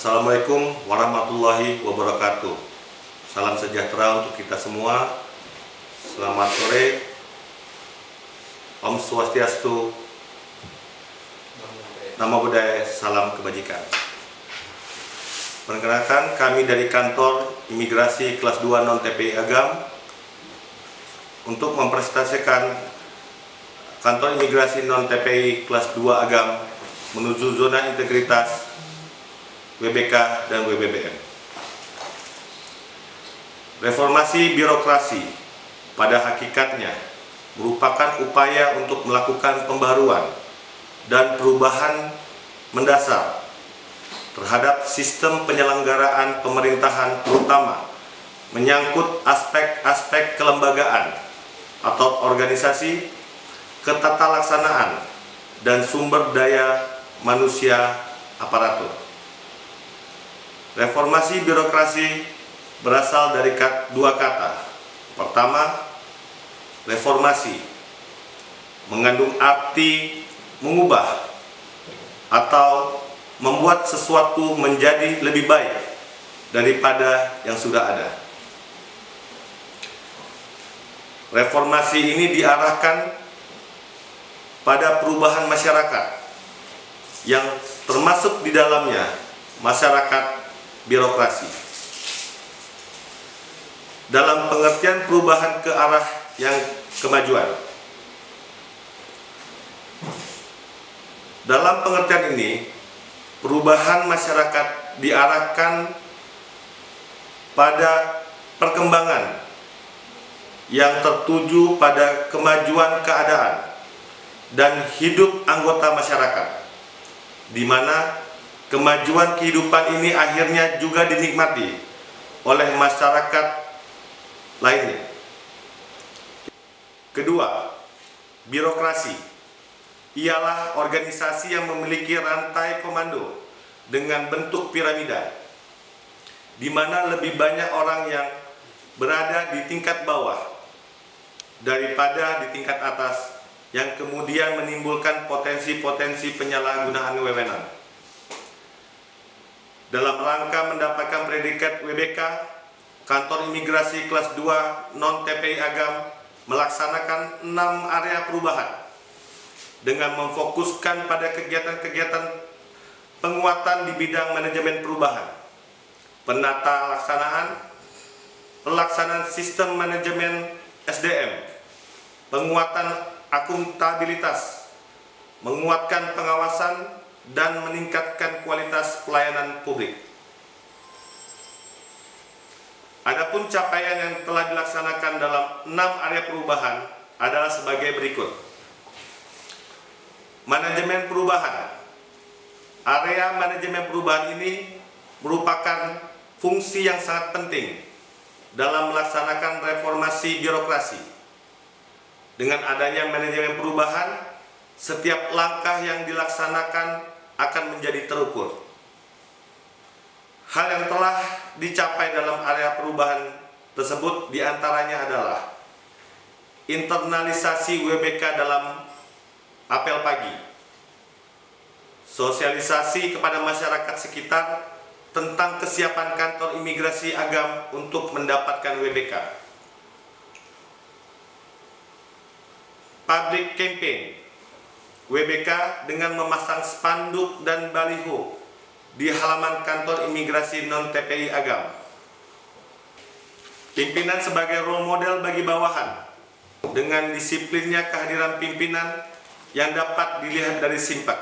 Assalamualaikum warahmatullahi wabarakatuh. Salam sejahtera untuk kita semua. Selamat sore. Om Swastiastu. Namo Buddhaya. Salam kebajikan. Perkenalkan, kami dari kantor imigrasi kelas 2 non TPI Agam untuk mempresentasikan kantor imigrasi non TPI kelas 2 Agam menuju zona integritas WBK dan WBBM. Reformasi birokrasi pada hakikatnya merupakan upaya untuk melakukan pembaharuan dan perubahan mendasar terhadap sistem penyelenggaraan pemerintahan, terutama menyangkut aspek-aspek kelembagaan atau organisasi, ketatalaksanaan, dan sumber daya manusia aparatur. Reformasi birokrasi berasal dari dua kata. Pertama, reformasi mengandung arti mengubah atau membuat sesuatu menjadi lebih baik daripada yang sudah ada. Reformasi ini diarahkan pada perubahan masyarakat yang termasuk di dalamnya masyarakat birokrasi. Dalam pengertian perubahan ke arah yang kemajuan. Dalam pengertian ini, perubahan masyarakat diarahkan pada perkembangan yang tertuju pada kemajuan keadaan dan hidup anggota masyarakat, di mana kemajuan kehidupan ini akhirnya juga dinikmati oleh masyarakat lainnya. Kedua, birokrasi ialah organisasi yang memiliki rantai komando dengan bentuk piramida, di mana lebih banyak orang yang berada di tingkat bawah daripada di tingkat atas, yang kemudian menimbulkan potensi-potensi penyalahgunaan wewenang. Dalam rangka mendapatkan predikat WBK, kantor imigrasi kelas 2 non TPI Agam melaksanakan 6 area perubahan dengan memfokuskan pada kegiatan-kegiatan penguatan di bidang manajemen perubahan, penata laksanaan, pelaksanaan sistem manajemen SDM, penguatan akuntabilitas, menguatkan pengawasan, dan meningkatkan kualitas pelayanan publik. Adapun capaian yang telah dilaksanakan dalam 6 area perubahan adalah sebagai berikut. Manajemen perubahan. Area manajemen perubahan ini merupakan fungsi yang sangat penting dalam melaksanakan reformasi birokrasi. Dengan adanya manajemen perubahan, setiap langkah yang dilaksanakan akan menjadi terukur. Hal yang telah dicapai dalam area perubahan tersebut diantaranya adalah internalisasi WBK dalam apel pagi, sosialisasi kepada masyarakat sekitar tentang kesiapan kantor imigrasi Agam untuk mendapatkan WBK, public campaign WBK dengan memasang spanduk dan baliho di halaman kantor imigrasi non TPI Agam. Pimpinan sebagai role model bagi bawahan dengan disiplinnya kehadiran pimpinan yang dapat dilihat dari simpak.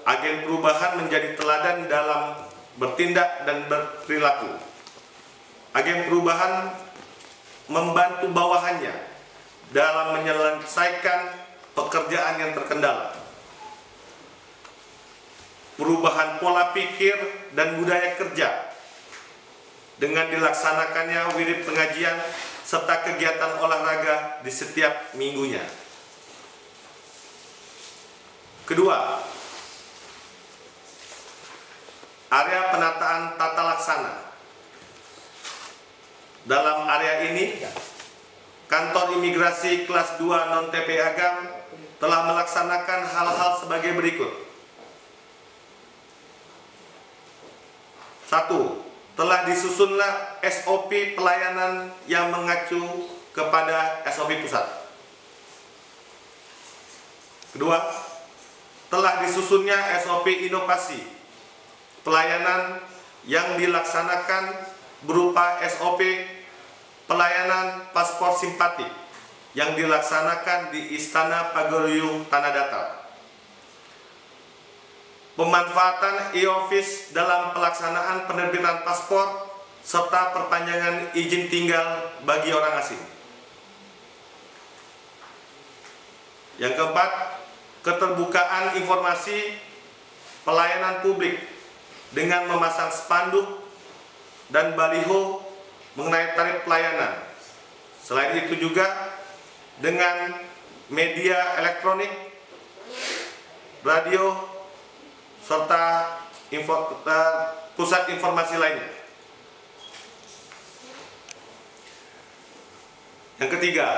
Agen perubahan menjadi teladan dalam bertindak dan berperilaku. Agen perubahan membantu bawahannya dalam menyelesaikan pekerjaan yang terkendala. Perubahan pola pikir dan budaya kerja dengan dilaksanakannya wirid pengajian serta kegiatan olahraga di setiap minggunya. Kedua, area penataan tata laksana. Dalam area ini, kantor imigrasi kelas 2 non TPI Agam telah melaksanakan hal-hal sebagai berikut. Satu, telah disusunlah SOP pelayanan yang mengacu kepada SOP pusat. Kedua, telah disusunnya SOP inovasi pelayanan yang dilaksanakan berupa SOP pelayanan paspor simpatik yang dilaksanakan di Istana Paguyuban Tanah Datar. Pemanfaatan e-office dalam pelaksanaan penerbitan paspor serta perpanjangan izin tinggal bagi orang asing. Yang keempat, keterbukaan informasi pelayanan publik dengan memasang spanduk dan baliho mengenai tarif pelayanan. Selain itu juga dengan media elektronik, radio, serta pusat informasi lainnya. Yang ketiga,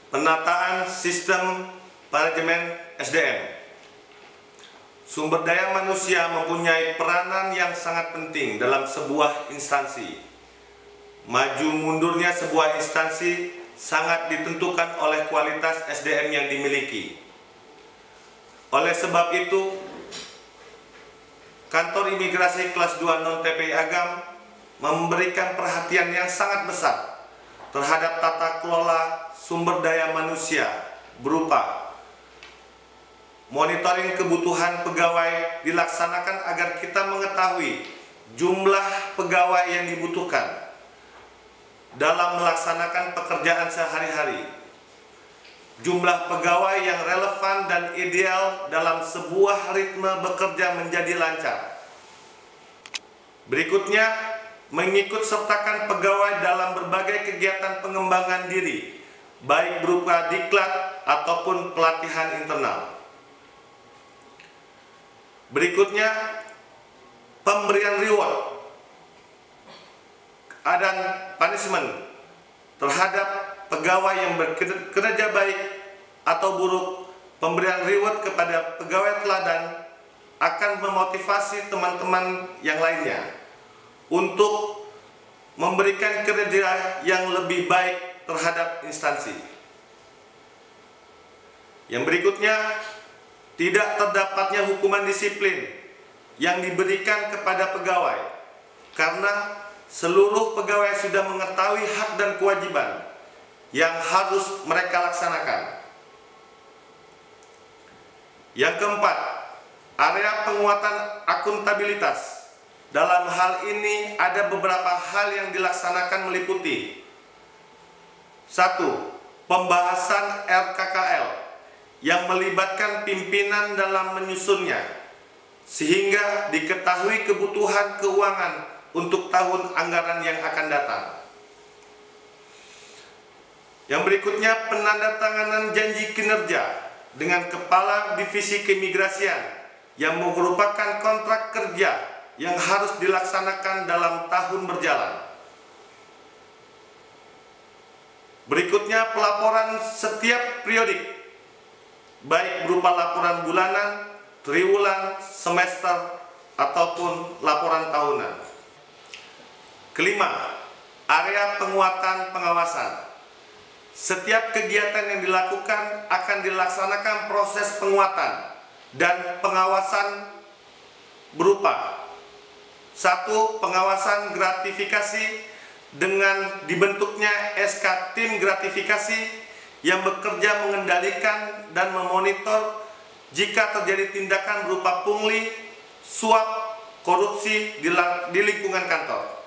penataan sistem manajemen SDM. Sumber daya manusia mempunyai peranan yang sangat penting dalam sebuah instansi. Maju mundurnya sebuah instansi sangat ditentukan oleh kualitas SDM yang dimiliki. Oleh sebab itu, Kantor Imigrasi Kelas 2 Non-TPI Agam memberikan perhatian yang sangat besar terhadap tata kelola sumber daya manusia berupa monitoring kebutuhan pegawai dilaksanakan agar kita mengetahui jumlah pegawai yang dibutuhkan dalam melaksanakan pekerjaan sehari-hari, jumlah pegawai yang relevan dan ideal dalam sebuah ritme bekerja menjadi lancar. Berikutnya, mengikut sertakan pegawai dalam berbagai kegiatan pengembangan diri, baik berupa diklat ataupun pelatihan internal. Berikutnya, pemberian reward dan punishment terhadap pegawai yang bekerja baik atau buruk. Pemberian reward kepada pegawai teladan akan memotivasi teman-teman yang lainnya untuk memberikan kerja yang lebih baik terhadap instansi. Yang berikutnya, tidak terdapatnya hukuman disiplin yang diberikan kepada pegawai karena seluruh pegawai sudah mengetahui hak dan kewajiban yang harus mereka laksanakan. Yang keempat, area penguatan akuntabilitas. Dalam hal ini ada beberapa hal yang dilaksanakan meliputi: 1. Pembahasan RKKL yang melibatkan pimpinan dalam menyusunnya sehingga diketahui kebutuhan keuangan untuk tahun anggaran yang akan datang. Yang berikutnya, penandatanganan janji kinerja dengan Kepala Divisi Keimigrasian yang merupakan kontrak kerja yang harus dilaksanakan dalam tahun berjalan. Berikutnya, pelaporan setiap periodik, baik berupa laporan bulanan, triwulan, semester, ataupun laporan tahunan. Kelima, area penguatan pengawasan. Setiap kegiatan yang dilakukan akan dilaksanakan proses penguatan dan pengawasan berupa: 1. Pengawasan gratifikasi dengan dibentuknya SK Tim Gratifikasi yang bekerja mengendalikan dan memonitor jika terjadi tindakan berupa pungli, suap, korupsi di lingkungan kantor.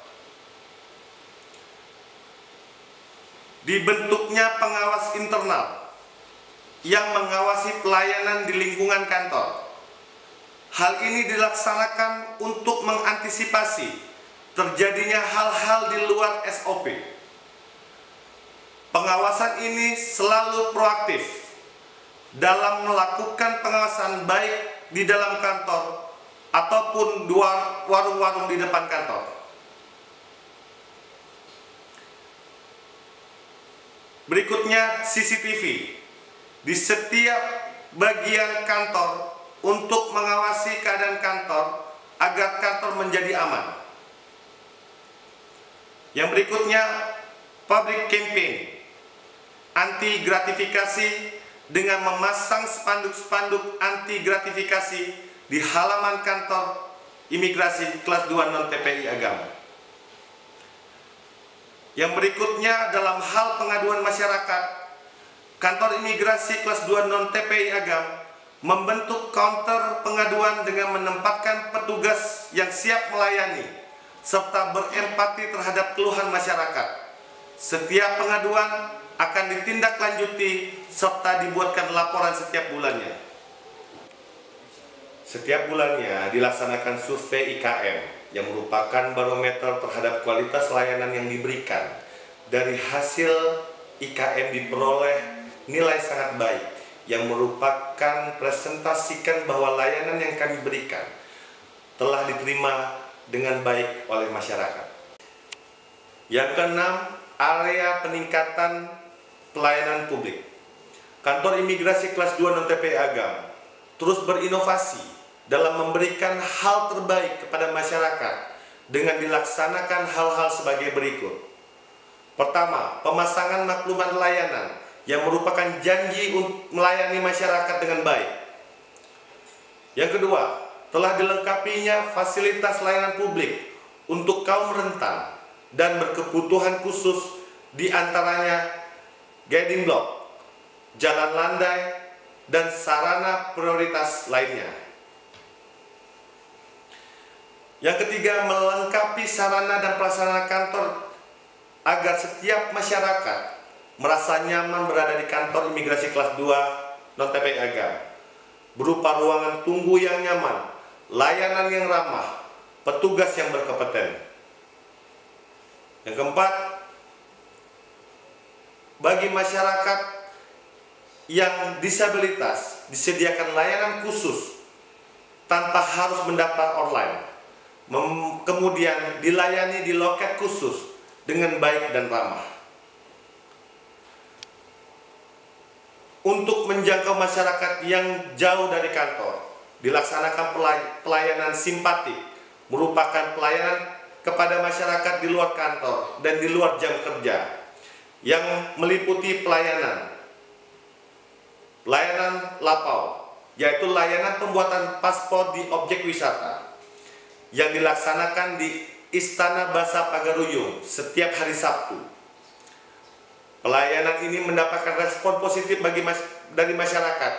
Dibentuknya pengawas internal yang mengawasi pelayanan di lingkungan kantor. Hal ini dilaksanakan untuk mengantisipasi terjadinya hal-hal di luar SOP. Pengawasan ini selalu proaktif dalam melakukan pengawasan baik di dalam kantor ataupun warung-warung di depan kantor. Berikutnya, CCTV di setiap bagian kantor untuk mengawasi keadaan kantor agar kantor menjadi aman. Yang berikutnya, public campaign anti gratifikasi dengan memasang spanduk-spanduk anti gratifikasi di halaman kantor imigrasi kelas 2 non-TPI Agam. Yang berikutnya, dalam hal pengaduan masyarakat, kantor imigrasi kelas 2 non-TPI Agam membentuk counter pengaduan dengan menempatkan petugas yang siap melayani serta berempati terhadap keluhan masyarakat. Setiap pengaduan akan ditindaklanjuti serta dibuatkan laporan setiap bulannya. Setiap bulannya dilaksanakan survei IKM yang merupakan barometer terhadap kualitas layanan yang diberikan. Dari hasil IKM diperoleh nilai sangat baik yang merupakan presentasikan bahwa layanan yang kami berikan telah diterima dengan baik oleh masyarakat. Yang keenam, area peningkatan pelayanan publik. Kantor imigrasi kelas 2 non-TPI Agam terus berinovasi dalam memberikan hal terbaik kepada masyarakat dengan dilaksanakan hal-hal sebagai berikut. Pertama, pemasangan maklumat layanan yang merupakan janji untuk melayani masyarakat dengan baik. Yang kedua, telah dilengkapinya fasilitas layanan publik untuk kaum rentan dan berkebutuhan khusus, di antaranya guiding block, jalan landai, dan sarana prioritas lainnya. Yang ketiga, melengkapi sarana dan prasarana kantor agar setiap masyarakat merasa nyaman berada di kantor imigrasi kelas 2 non-TPI Agam, berupa ruangan tunggu yang nyaman, layanan yang ramah, petugas yang berkompeten. Yang keempat, bagi masyarakat yang disabilitas disediakan layanan khusus tanpa harus mendaftar online, kemudian dilayani di loket khusus dengan baik dan ramah. Untuk menjangkau masyarakat yang jauh dari kantor, dilaksanakan pelayanan simpatik, merupakan pelayanan kepada masyarakat di luar kantor dan di luar jam kerja, yang meliputi pelayanan lapau, yaitu layanan pembuatan paspor di objek wisata, yang dilaksanakan di Istana Bahasa Pagaruyung setiap hari Sabtu. Pelayanan ini mendapatkan respon positif dari masyarakat,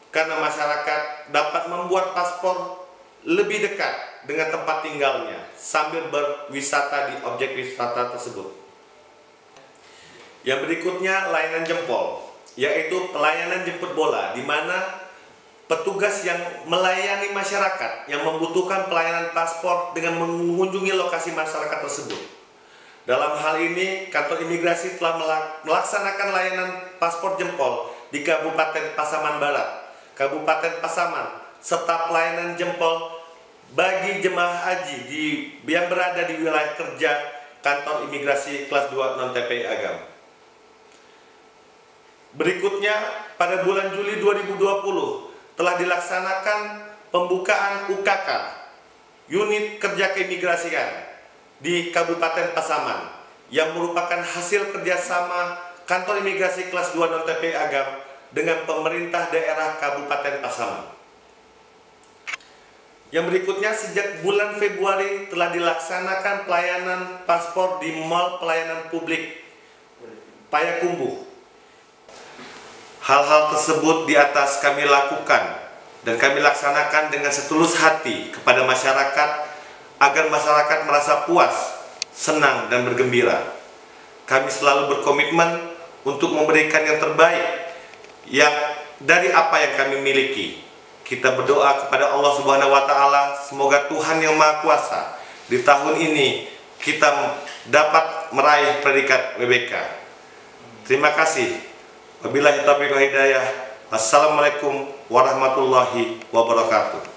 karena masyarakat dapat membuat paspor lebih dekat dengan tempat tinggalnya sambil berwisata di objek wisata tersebut. Yang berikutnya, layanan jempol, yaitu pelayanan jemput bola, di mana petugas yang melayani masyarakat yang membutuhkan pelayanan paspor dengan mengunjungi lokasi masyarakat tersebut. Dalam hal ini, kantor imigrasi telah melaksanakan layanan paspor jempol di Kabupaten Pasaman Barat, Kabupaten Pasaman, serta pelayanan jempol bagi jemaah haji yang berada di wilayah kerja kantor imigrasi kelas 2 non-TPI Agam. Berikutnya, pada bulan Juli 2020 telah dilaksanakan pembukaan UKK, unit kerja keimigrasian, di Kabupaten Pasaman, yang merupakan hasil kerjasama kantor imigrasi kelas 2 non-TPI Agam dengan pemerintah daerah Kabupaten Pasaman. Yang berikutnya, sejak bulan Februari telah dilaksanakan pelayanan paspor di Mall Pelayanan Publik Payakumbuh. Hal-hal tersebut di atas kami lakukan dan kami laksanakan dengan setulus hati kepada masyarakat, agar masyarakat merasa puas, senang, dan bergembira. Kami selalu berkomitmen untuk memberikan yang terbaik yang dari apa yang kami miliki. Kita berdoa kepada Allah Subhanahu wa Ta'ala, semoga Tuhan yang Maha Kuasa di tahun ini kita dapat meraih predikat WBK. Terima kasih. Wabillahi taufiq wal hidayah. Assalamualaikum warahmatullahi wabarakatuh.